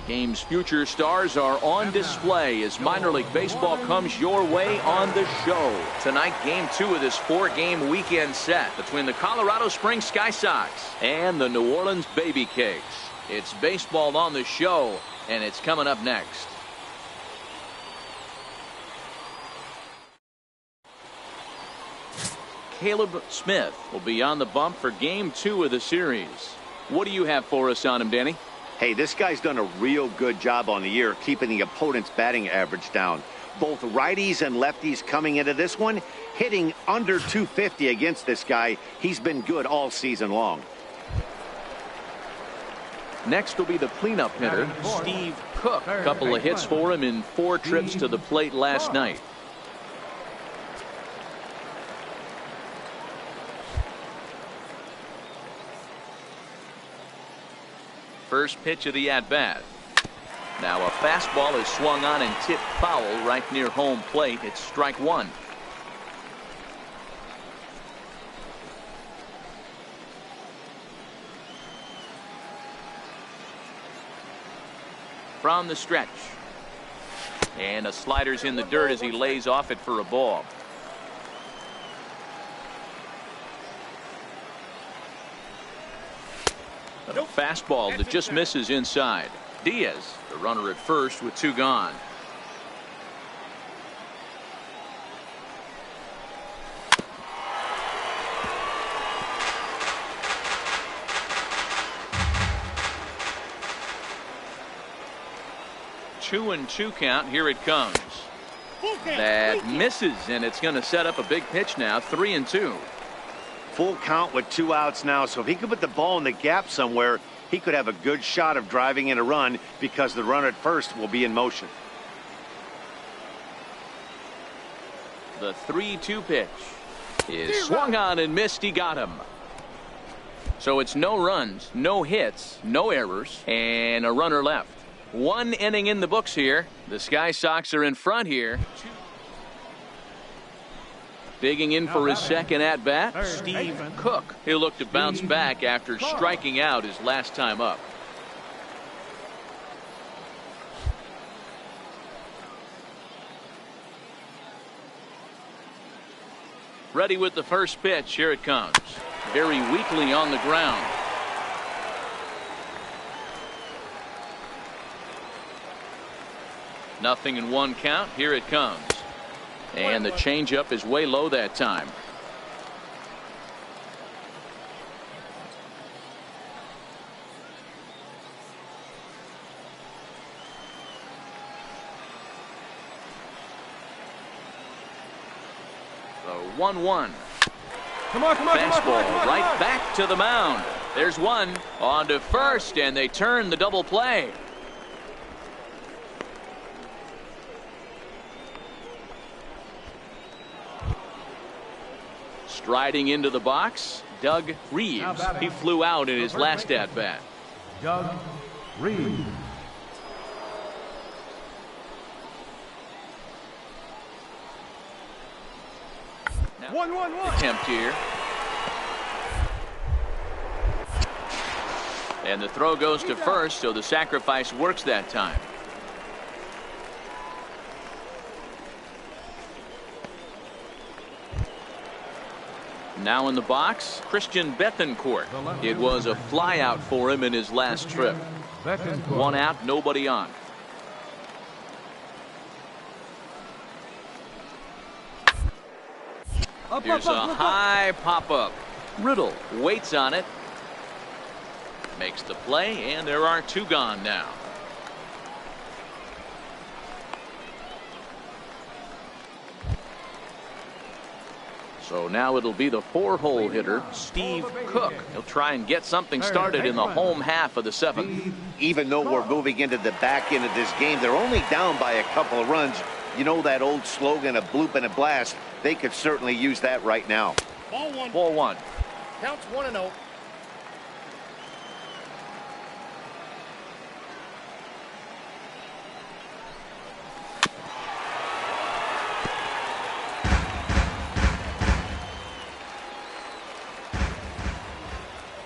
game's future stars are on display as minor league baseball comes your way on the show. Tonight, game 2 of this 4-game weekend set between the Colorado Springs Sky Sox and the New Orleans Baby Cakes. It's baseball on the show, and it's coming up next. Caleb Smith will be on the bump for game 2 of the series. What do you have for us on him, Danny? Hey, this guy's done a real good job on the year keeping the opponent's batting average down. Both righties and lefties coming into this one, hitting under 250 against this guy. He's been good all season long. Next will be the cleanup hitter, Steve Cook. A couple of hits for him in 4 trips to the plate last night. First pitch of the at-bat. Now a fastball is swung on and tipped foul right near home plate. It's strike 1. From the stretch. And a slider's in the dirt as he lays off it for a ball. A fastball that just misses inside. Diaz, the runner at first with 2 gone. Two and 2 count. Here it comes. That misses, and it's going to set up a big pitch now. 3 and 2. Full count with 2 outs now, so if he could put the ball in the gap somewhere, he could have a good shot of driving in a run because the runner at first will be in motion. The 3-2 pitch is swung on and missed. He got him. So it's no runs, no hits, no errors, and a runner left. 1 inning in the books here. The Sky Sox are in front here. Digging in for his second at-bat, Steve Cook. He'll look to bounce back after striking out his last time up. Ready with the first pitch. Here it comes. Very weakly on the ground. Nothing in 1 count. Here it comes. And the changeup is way low that time. The 1-1. Fastball right back to the mound. There's one on to first, and they turn the double play. Striding into the box, Doug Reeves. He flew out in his last at-bat. Doug Reeves. Attempt here. And the throw goes to first, so the sacrifice works that time. Now in the box, Christian Bethancourt. It was a flyout for him in his last trip. 1 out, nobody on. Here's a high pop-up. Riddle waits on it. Makes the play, and there are 2 gone now. So now it'll be the 4-hole hitter, Steve Cook. He'll try and get something started in the home half of the 7th. Even though we're moving into the back end of this game, they're only down by a couple of runs. You know that old slogan, a bloop and a blast. They could certainly use that right now. Ball 1. Counts 1-0.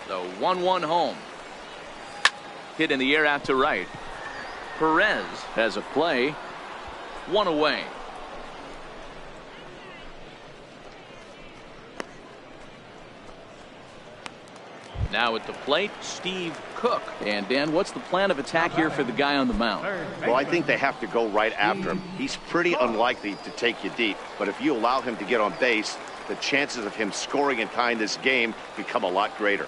The 1-1 home. Hit in the air out to right. Perez has a play. One away. Now at the plate, Steve Cook. And Dan, what's the plan of attack here for the guy on the mound? Well, I think they have to go right after him. He's pretty unlikely to take you deep, but if you allow him to get on base, the chances of him scoring and tying this game become a lot greater.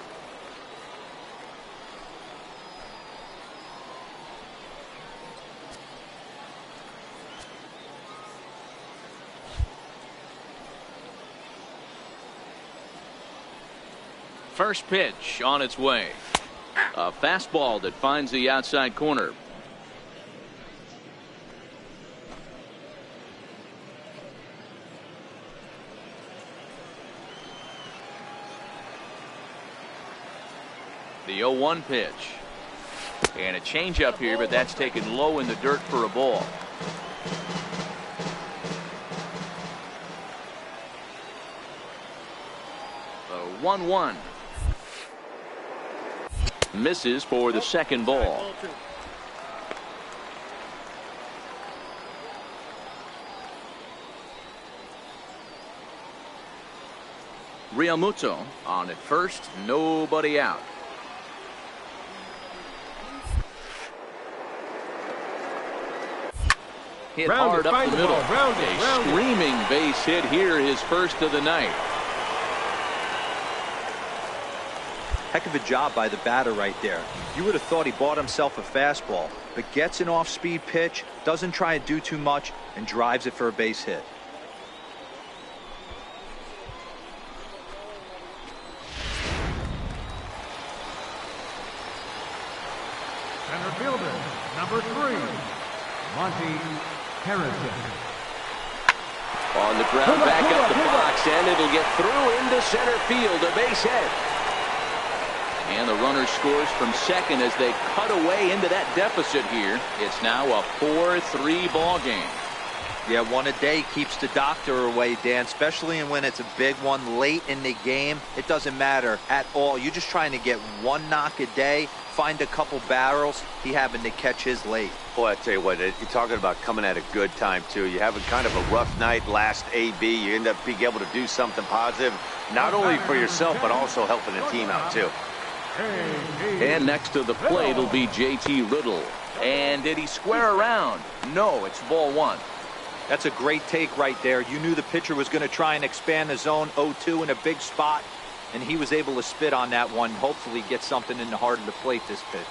First pitch on its way. A fastball that finds the outside corner. The 0-1 pitch. And a changeup here, but that's taken low in the dirt for a ball. The 1-1. Misses for the second ball. Realmuto on at first, nobody out. Hit hard up the middle. A screaming base hit here, his first of the night. Heck of a job by the batter right there. You would have thought he bought himself a fastball, but gets an off-speed pitch, doesn't try to do too much, and drives it for a base hit. Center fielder, number 3, Monty Harrison. On the ground, back up the box, and it'll get through into center field, a base hit. And the runner scores from second as they cut away into that deficit here. It's now a 4-3 ball game. Yeah, one a day keeps the doctor away, Dan, especially when it's a big one late in the game. It doesn't matter at all. You're just trying to get one knock a day, find a couple barrels. He happened to catch his late. Boy, I tell you what, you're talking about coming at a good time, too. You're having kind of a rough night last AB. You end up being able to do something positive, not only for yourself, but also helping the team out, too. And next to the plate will be JT Riddle. And did he square around? No, it's ball 1. That's a great take right there. You knew the pitcher was going to try and expand the zone 0-2 in a big spot, and he was able to spit on that one. Hopefully get something in the heart of the plate this pitch.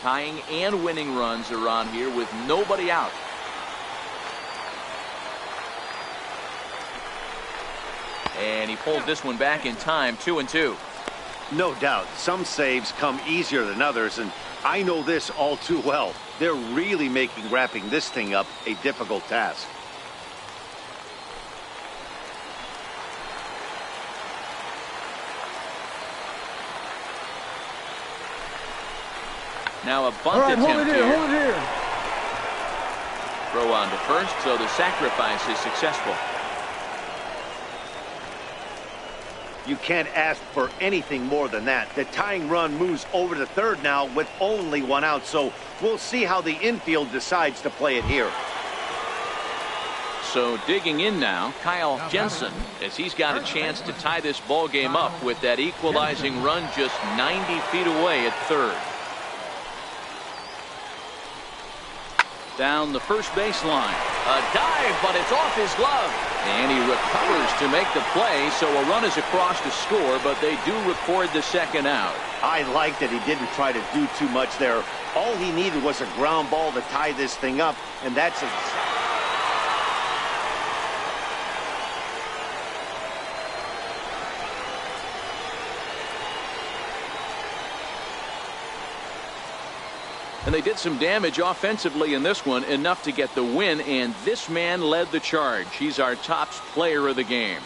Tying and winning runs are on here with nobody out. And he pulled this one back in time, 2-2. No doubt, some saves come easier than others, and I know this all too well. They're really making wrapping this thing up a difficult task. Now a bunt attempt here. Throw on to first, so the sacrifice is successful. You can't ask for anything more than that. The tying run moves over to third now with only one out, so we'll see how the infield decides to play it here. So digging in now, Kyle Jensen, as he's got a chance to tie this ball game up with that equalizing run just 90 feet away at third. Down the first baseline. A dive, but it's off his glove. And he recovers to make the play, so a run is across to score, but they do record the second out. I like that he didn't try to do too much there. All he needed was a ground ball to tie this thing up, and that's And they did some damage offensively in this one, enough to get the win, and this man led the charge. He's our top player of the game.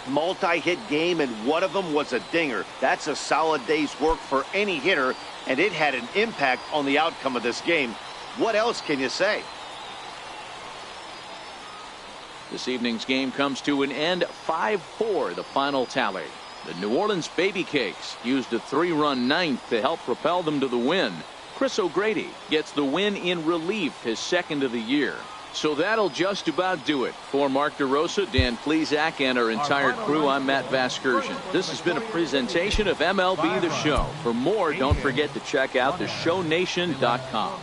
multi-hit game, and one of them was a dinger. That's a solid day's work for any hitter, and it had an impact on the outcome of this game. What else can you say? This evening's game comes to an end, 5-4, the final tally. The New Orleans Baby Cakes used a 3-run ninth to help propel them to the win. Chris O'Grady gets the win in relief, his second of the year. So that'll just about do it. For Mark DeRosa, Dan Plesac, and our entire crew, I'm Matt Vasgersian. This has been a presentation of MLB The Show. For more, don't forget to check out theshownation.com.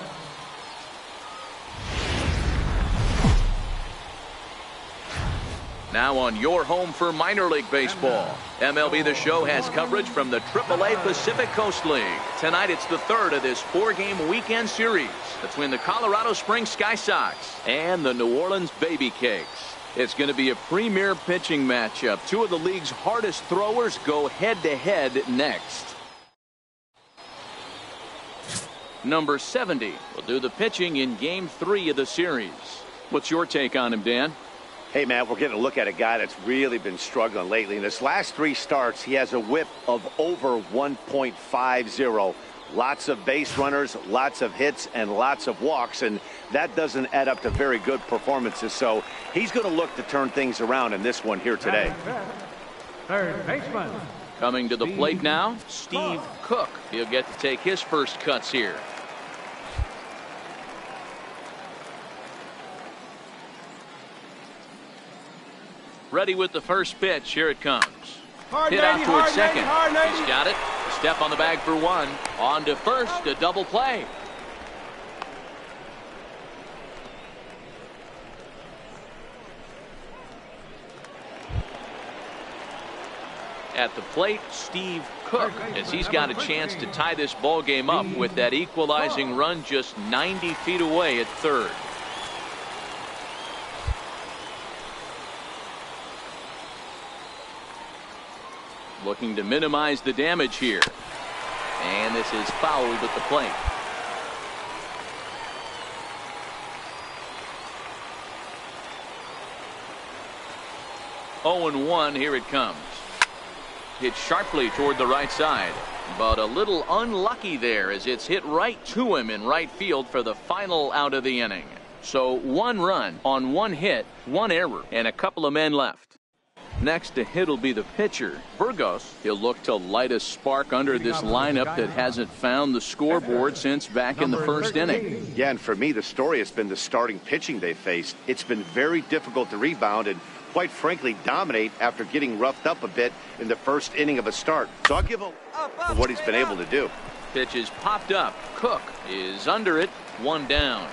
Now on your home for minor league baseball. MLB The Show has coverage from the AAA Pacific Coast League. Tonight it's the third of this four-game weekend series between the Colorado Springs Sky Sox and the New Orleans Baby Cakes. It's going to be a premier pitching matchup. Two of the league's hardest throwers go head-to-head next. Number 70 will do the pitching in Game 3 of the series. What's your take on him, Dan? Hey, Matt, we're getting a look at a guy that's really been struggling lately. In his last 3 starts, he has a whip of over 1.50. Lots of base runners, lots of hits, and lots of walks, and that doesn't add up to very good performances. So he's going to look to turn things around in this one here today. Third baseman. Coming to the plate now, Steve Cook. He'll get to take his first cuts here. Ready with the first pitch. Here it comes. Hit out towards second. He's got it. Step on the bag for one. On to first. A double play. At the plate, Steve Cook, as he's got a chance to tie this ball game up with that equalizing run just 90 feet away at third. Looking to minimize the damage here. And this is fouled at the plate. Oh, 0-1, here it comes. Hit sharply toward the right side, but a little unlucky there as it's hit right to him in right field for the final out of the inning. So 1 run on 1 hit, 1 error, and a couple of men left. Next to hit will be the pitcher, Burgos. He'll look to light a spark under this lineup that hasn't found the scoreboard since back in the first inning. Yeah, and for me, the story has been the starting pitching they faced. It's been very difficult to rebound and, quite frankly, dominate after getting roughed up a bit in the first inning of a start. So I'll give him what he's been able to do. Pitch is popped up. Cook is under it. 1 down.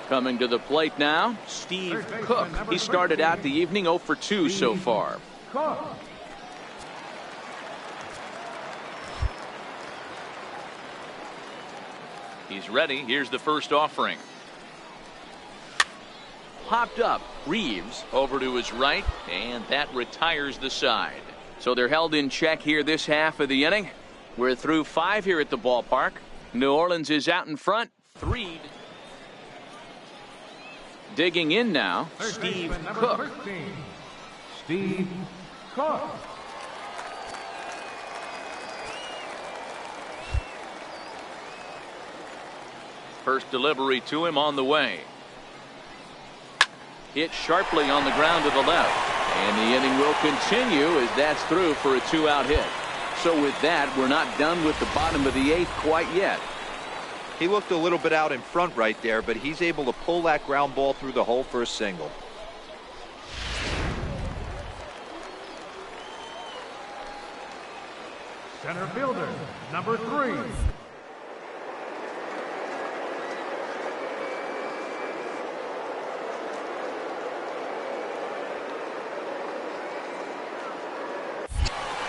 Coming to the plate now, Steve Cook. He started out the evening 0 for 2 so far. He's ready. Here's the first offering. Popped up. Reeves over to his right, and that retires the side. So they're held in check here this half of the inning. We're through 5 here at the ballpark. New Orleans is out in front, 3. Digging in now, Steve Cook. Steve Cook. First delivery to him on the way. Hit sharply on the ground to the left. And the inning will continue as that's through for a 2-out hit. So with that, we're not done with the bottom of the 8th quite yet. He looked a little bit out in front right there, but he's able to pull that ground ball through the hole for a single. Center fielder, number 3.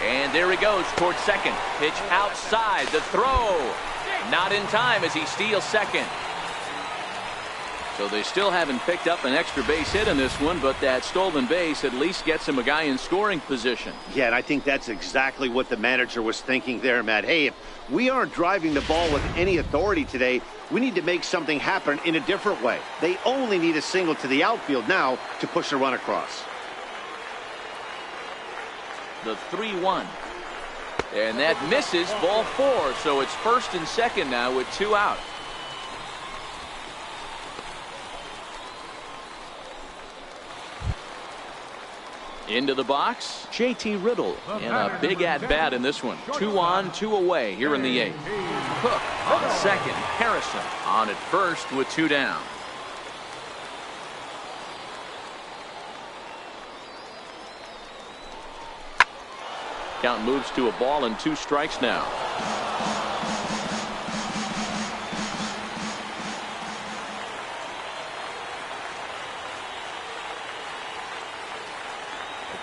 And there he goes towards second. Pitch outside. The throw. Not in time as he steals second. So they still haven't picked up an extra base hit in this one, but that stolen base at least gets him a guy in scoring position. Yeah, and I think that's exactly what the manager was thinking there, Matt. Hey, if we aren't driving the ball with any authority today, we need to make something happen in a different way. They only need a single to the outfield now to push a run across. The 3-1. And that misses, ball 4. So it's first and second now with 2 out. Into the box, J.T. Riddle, and a big at-bat in this one. 2 on, 2 away here in the 8th. Cook on second, Harrison on at first with 2 down. Count moves to a ball and 2 strikes now.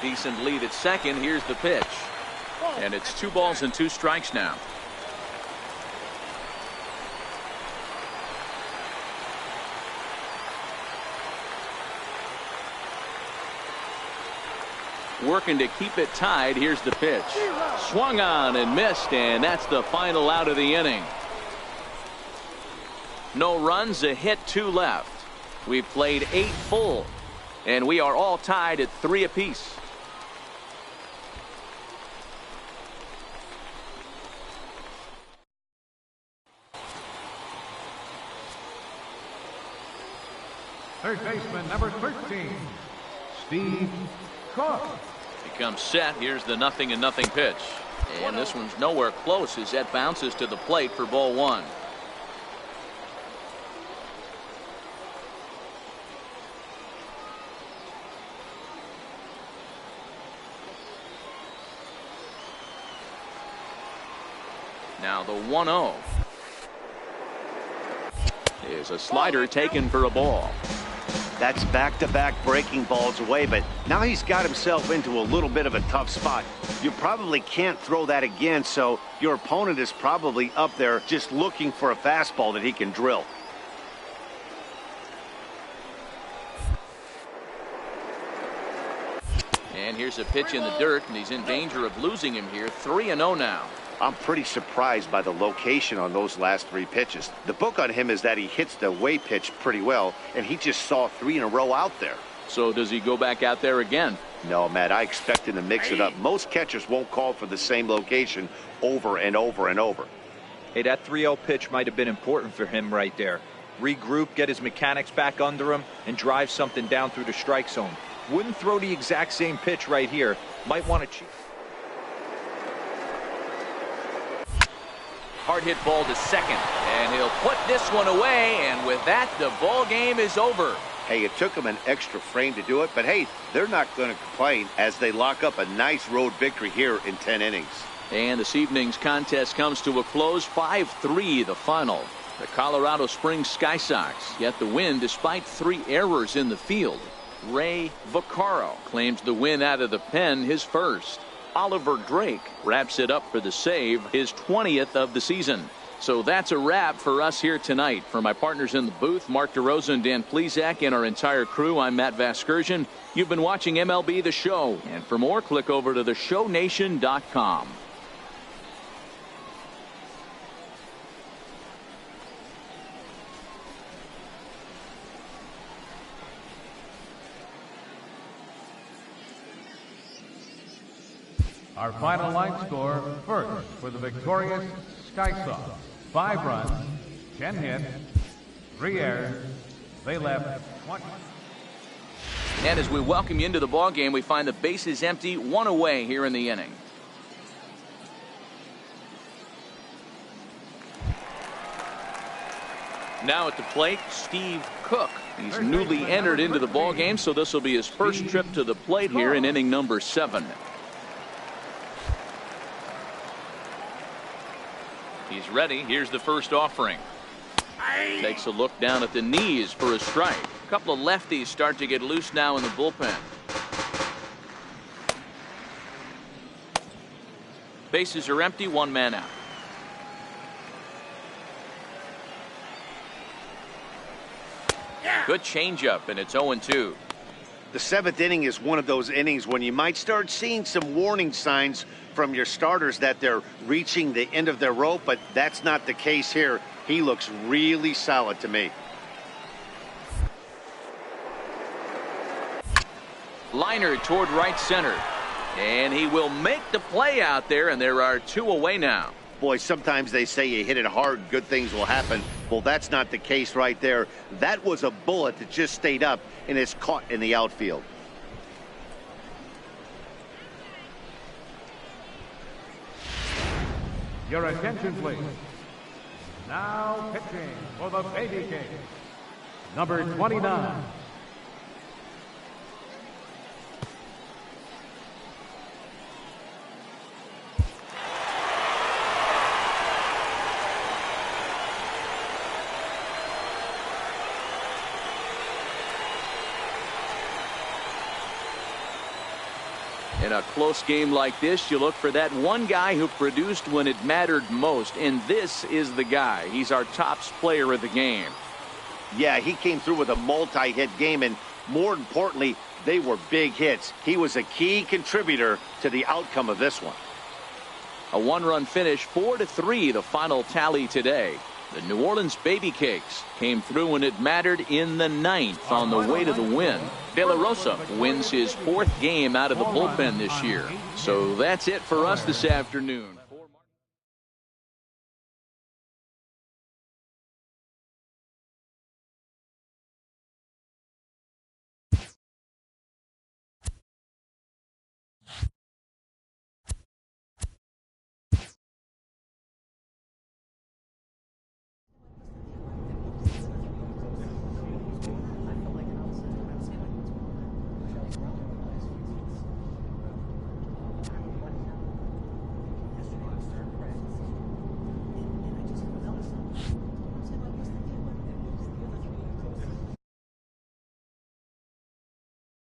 Decent lead at second. Here's the pitch. And it's 2 balls and 2 strikes now. Working to keep it tied. Here's the pitch. Swung on and missed, and that's the final out of the inning. No runs, a hit, 2 left. We've played 8 full, and we are all tied at 3 apiece. Third baseman, number 13, Steve Cook. He comes set. Here's the 0-0 pitch. And this one's nowhere close as that bounces to the plate for ball 1. Now the 1-0 is a slider taken for a ball. That's back-to-back breaking balls away, but now he's got himself into a little bit of a tough spot. You probably can't throw that again, so your opponent is probably up there just looking for a fastball that he can drill. And here's a pitch in the dirt, and he's in danger of losing him here. 3-0 now. I'm pretty surprised by the location on those last 3 pitches. The book on him is that he hits the away pitch pretty well, and he just saw 3 in a row out there. So does he go back out there again? No, Matt, I expect him to mix it up. Most catchers won't call for the same location over and over and over. Hey, that 3-0 pitch might have been important for him right there. Regroup, get his mechanics back under him, and drive something down through the strike zone. Wouldn't throw the exact same pitch right here. Might want to cheat. Hard hit ball to second, and he'll put this one away, and with that, the ball game is over. Hey, it took them an extra frame to do it, but hey, they're not going to complain as they lock up a nice road victory here in 10 innings. And this evening's contest comes to a close. 5-3 the final. The Colorado Springs Sky Sox get the win despite 3 errors in the field. Ray Vaccaro claims the win out of the pen, his first. Oliver Drake wraps it up for the save, his 20th of the season. So that's a wrap for us here tonight. For my partners in the booth, Mark DeRosa and Dan Plesac, and our entire crew, I'm Matt Vasgersian. You've been watching MLB The Show. And for more, click over to theshownation.com. Our final line score, first for the victorious Sky Sox. 5 runs, 10 hits, 3 errors. They left 20. And as we welcome you into the ball game, we find the bases empty, 1 away here in the inning. Now at the plate, Steve Cook. He's newly entered into the ball game, so this will be his first trip to the plate here in inning number 7. He's ready. Here's the first offering. Takes a look down at the knees for a strike. A couple of lefties start to get loose now in the bullpen. Bases are empty, 1 man out. Good changeup, and it's 0-2. The 7th inning is one of those innings when you might start seeing some warning signs from your starters that they're reaching the end of their rope, but that's not the case here. He looks really solid to me. Liner toward right center, and he will make the play out there, and there are 2 away now. Boy, sometimes they say you hit it hard, good things will happen. Well, that's not the case right there. That was a bullet that just stayed up and is caught in the outfield. Your attention, please. Now pitching for the Baby King, number 29. In a close game like this, you look for that one guy who produced when it mattered most, and this is the guy. He's our top player of the game. Yeah, he came through with a multi-hit game, and more importantly, they were big hits. He was a key contributor to the outcome of this one. A one-run finish, 4-3, the final tally today. The New Orleans Baby Cakes came through when it mattered in the 9th on the way to the win. De La Rosa wins his 4th game out of the bullpen this year. So that's it for us this afternoon.